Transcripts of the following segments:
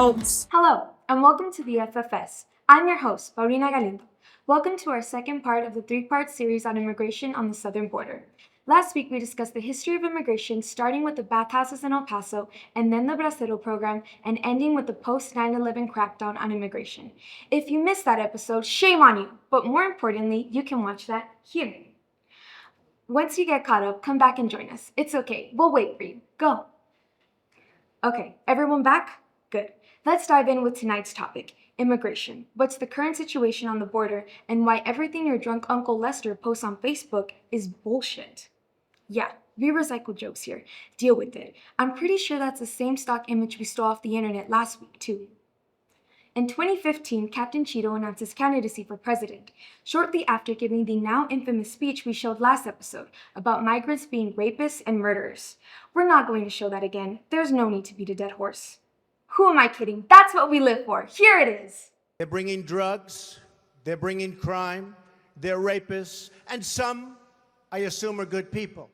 Talks. Hello, and welcome to the FFS. I'm your host, Paulina Welcome to our second part of the three-part series on immigration on the southern border. Last week, we discussed the history of immigration, starting with the bathhouses in El Paso, and then the Bracero program, and ending with the post-9/11 crackdown on immigration. If you missed that episode, shame on you, but more importantly, you can watch that here. Once you get caught up, come back and join us. It's okay, we'll wait for you. Go. Okay, everyone back? Good. Let's dive in with tonight's topic, immigration. What's the current situation on the border, and why everything your drunk Uncle Lester posts on Facebook is bullshit. Yeah, we recycle jokes here. Deal with it. I'm pretty sure that's the same stock image we stole off the internet last week, too. In 2015, Captain Cheeto announced his candidacy for president, shortly after giving the now infamous speech we showed last episode about migrants being rapists and murderers. We're not going to show that again. There's no need to beat a dead horse. Who am I kidding? That's what we live for. Here it is. They're bringing drugs, they're bringing crime, they're rapists, and some, I assume, are good people.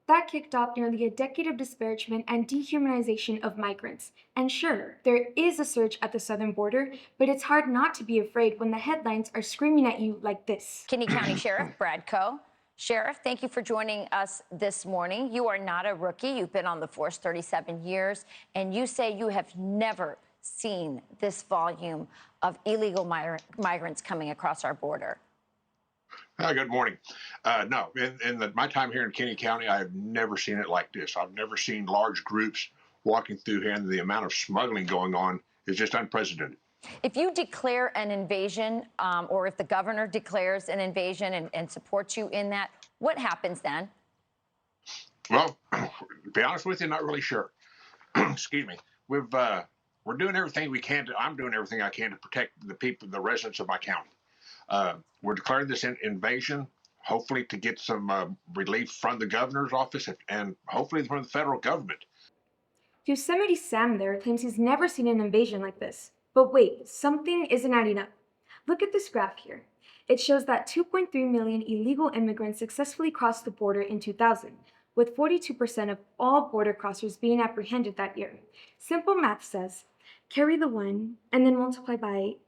That kicked off nearly a decade of disparagement and dehumanization of migrants. And sure, there is a surge at the southern border, but it's hard not to be afraid when the headlines are screaming at you like this. Kinney County Sheriff Brad Coe. Sheriff, thank you for joining us this morning. You are not a rookie. You've been on the force 37 years, and you say you have never seen this volume of illegal migrants coming across our border. Good morning. No, in my time here in Kinney County, I have never seen it like this. I've never seen large groups walking through here, and the amount of smuggling going on is just unprecedented. If you declare an invasion, or if the governor declares an invasion and supports you in that, what happens then? Well, to be honest with you, not really sure. Excuse me. We're doing everything we can. I'm doing everything I can to protect the people, the residents of my county. We're declaring this invasion, hopefully to get some relief from the governor's office and hopefully from the federal government. Yosemite Sam there claims he's never seen an invasion like this. But wait, something isn't adding up. Look at this graph here. It shows that 2.3 million illegal immigrants successfully crossed the border in 2000, with 42% of all border crossers being apprehended that year. Simple math says, carry the 1 and then multiply by 8.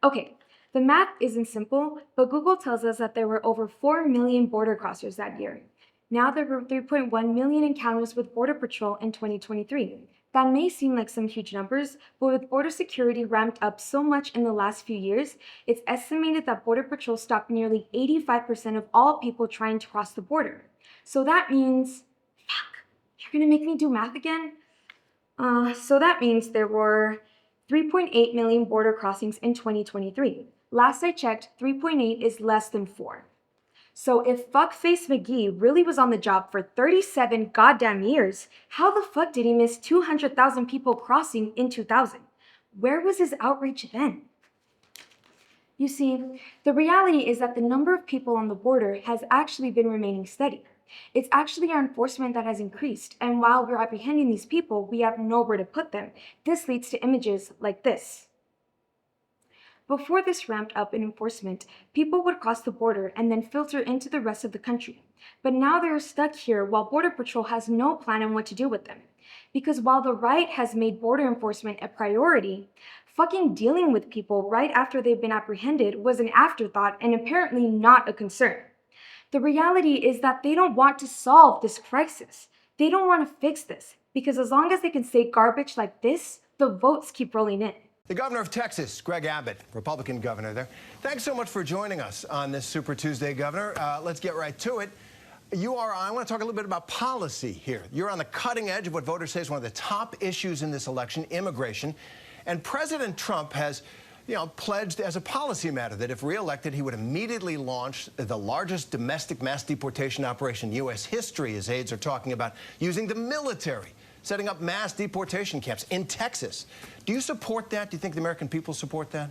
Okay. The math isn't simple, but Google tells us that there were over 4 million border crossers that year. Now there were 3.1 million encounters with Border Patrol in 2023. That may seem like some huge numbers, but with border security ramped up so much in the last few years, it's estimated that Border Patrol stopped nearly 85% of all people trying to cross the border. So that means, you're gonna make me do math again? So that means there were 3.8 million border crossings in 2023. Last I checked, 3.8 is less than 4. So if Fuckface McGee really was on the job for 37 goddamn years, how the fuck did he miss 200,000 people crossing in 2000? Where was his outrage then? You see, the reality is that the number of people on the border has actually been remaining steady. It's actually our enforcement that has increased, and while we're apprehending these people, we have nowhere to put them. This leads to images like this. Before this ramped up in enforcement, people would cross the border and then filter into the rest of the country. But now they're stuck here while Border Patrol has no plan on what to do with them. Because while the right has made border enforcement a priority, fucking dealing with people right after they've been apprehended was an afterthought and apparently not a concern. The reality is that they don't want to solve this crisis. They don't want to fix this, because as long as they can say garbage like this, the votes keep rolling in. The governor of Texas, Greg Abbott, Republican governor there. Thanks so much for joining us on this Super Tuesday, Governor. Let's get right to it. I want to talk a little bit about policy here. You're on the cutting edge of what voters say is one of the top issues in this election, immigration. And President Trump has, pledged as a policy matter that if reelected, he would immediately launch the largest domestic mass deportation operation in U.S. history, as aides are talking about using the military, setting up mass deportation camps in Texas. Do you support that? Do you think the American people support that?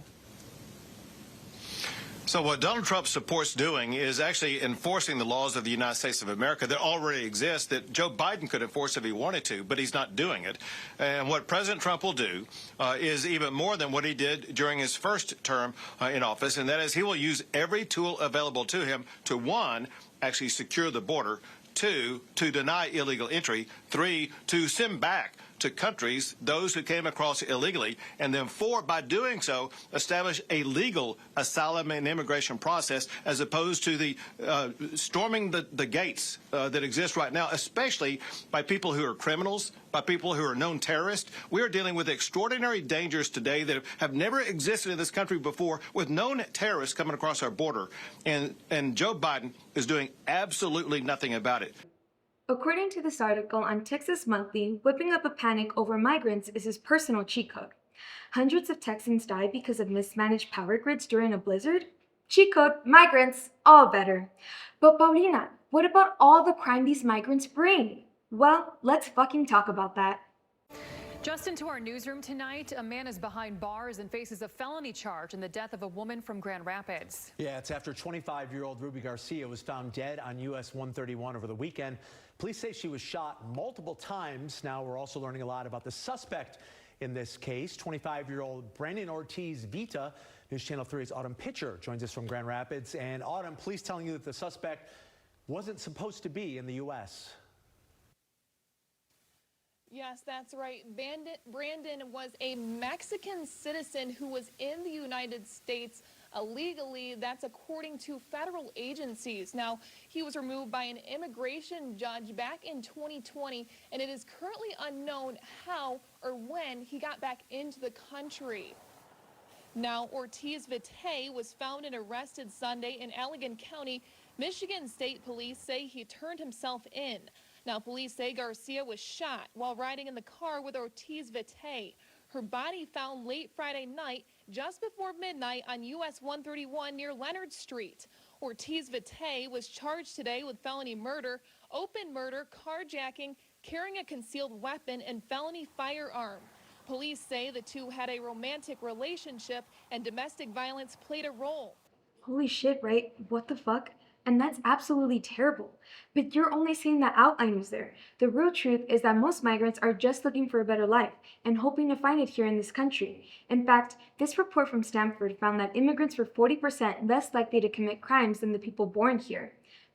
So what Donald Trump supports doing is actually enforcing the laws of the United States of America that already exist, that Joe Biden could enforce if he wanted to, but he's not doing it. And what President Trump will do is even more than what he did during his first term in office, and that is he will use every tool available to him to, one, actually secure the border, 2, to deny illegal entry, 3, to send back to countries those who came across illegally, and then 4, by doing so, establish a legal asylum and immigration process as opposed to the storming the gates that exist right now, especially by people who are criminals, by people who are known terrorists. We are dealing with extraordinary dangers today that have never existed in this country before, with known terrorists coming across our border. And Joe Biden is doing absolutely nothing about it. According to this article on Texas Monthly, whipping up a panic over migrants is his personal cheat code. Hundreds of Texans died because of mismanaged power grids during a blizzard? Cheat code, migrants, all better. But Paulina, what about all the crime these migrants bring? Well, let's fucking talk about that. Just into our newsroom tonight, a man is behind bars and faces a felony charge in the death of a woman from Grand Rapids. Yeah, it's after 25-year-old Ruby Garcia was found dead on US 131 over the weekend. Police say she was shot multiple times. Now we're also learning a lot about the suspect in this case. 25-year-old Brandon Ortiz Vita. News Channel 3's Autumn Pitcher joins us from Grand Rapids. And Autumn, police telling you that the suspect wasn't supposed to be in the U.S. Yes, that's right. Brandon was a Mexican citizen who was in the United States illegally. That's according to federal agencies. Now, he was removed by an immigration judge back in 2020, and it is currently unknown how or when he got back into the country. Now, Ortiz Vite was found and arrested Sunday in Allegan County. Michigan State Police say he turned himself in. Now, police say Garcia was shot while riding in the car with Ortiz Vite. Her body found late Friday night, just before midnight on US 131 near Leonard Street. Ortiz Vite was charged today with felony murder, open murder, carjacking, carrying a concealed weapon, and felony firearm. Police say the two had a romantic relationship and domestic violence played a role. Holy shit, right? What the fuck? And that's absolutely terrible. But you're only seeing the outliners there. The real truth is that most migrants are just looking for a better life and hoping to find it here in this country. In fact, this report from Stanford found that immigrants were 40% less likely to commit crimes than the people born here.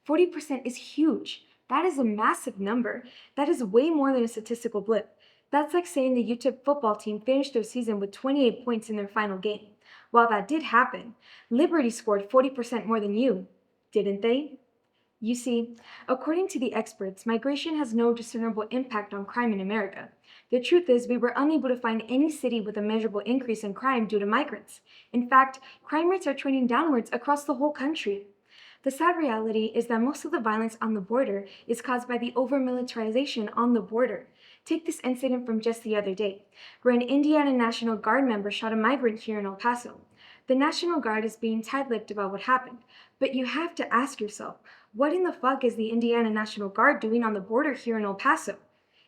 40% is huge. That is a massive number. That is way more than a statistical blip. That's like saying the UTEP football team finished their season with 28 points in their final game. While that did happen, Liberty scored 40% more than you. Didn't they? You see, according to the experts, migration has no discernible impact on crime in America. The truth is, we were unable to find any city with a measurable increase in crime due to migrants. In fact, crime rates are trending downwards across the whole country. The sad reality is that most of the violence on the border is caused by the over-militarization on the border. Take this incident from just the other day, where an Indiana National Guard member shot a migrant here in El Paso. The National Guard is being tight-lipped about what happened, but you have to ask yourself, what in the fuck is the Indiana National Guard doing on the border here in El Paso?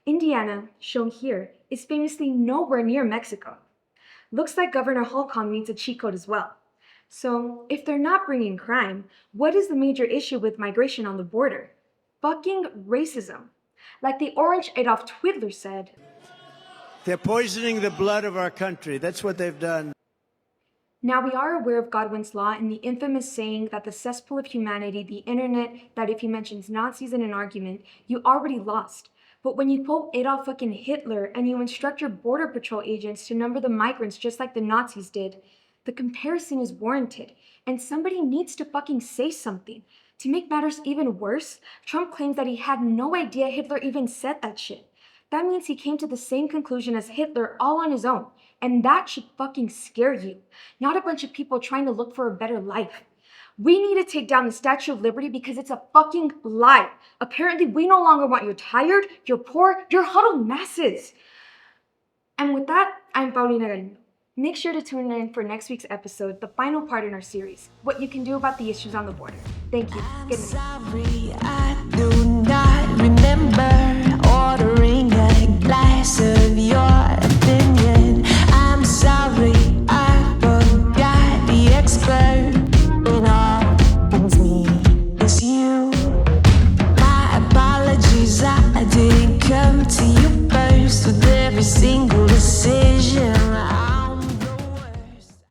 Indiana, shown here, is famously nowhere near Mexico. Looks like Governor Holcomb needs a cheat code as well. So, if they're not bringing crime, what is the major issue with migration on the border? Fucking racism. Like the orange Adolf Twiddler said, They're poisoning the blood of our country. That's what they've done. now we are aware of Godwin's law and the infamous saying that the cesspool of humanity, the internet, that if he mentions Nazis in an argument, you already lost. But when you quote Adolf fucking Hitler and you instruct your border patrol agents to number the migrants just like the Nazis did, the comparison is warranted, and somebody needs to fucking say something. To make matters even worse, Trump claims that he had no idea Hitler even said that shit. That means he came to the same conclusion as Hitler all on his own, and that should fucking scare you, not a bunch of people trying to look for a better life. We need to take down the Statue of Liberty because it's a fucking lie. Apparently, we no longer want your tired, your poor, your huddled masses. And with that, I'm Paulina. Make sure to tune in for next week's episode, the final part in our series, what you can do about the issues on the border. Thank you. Good night.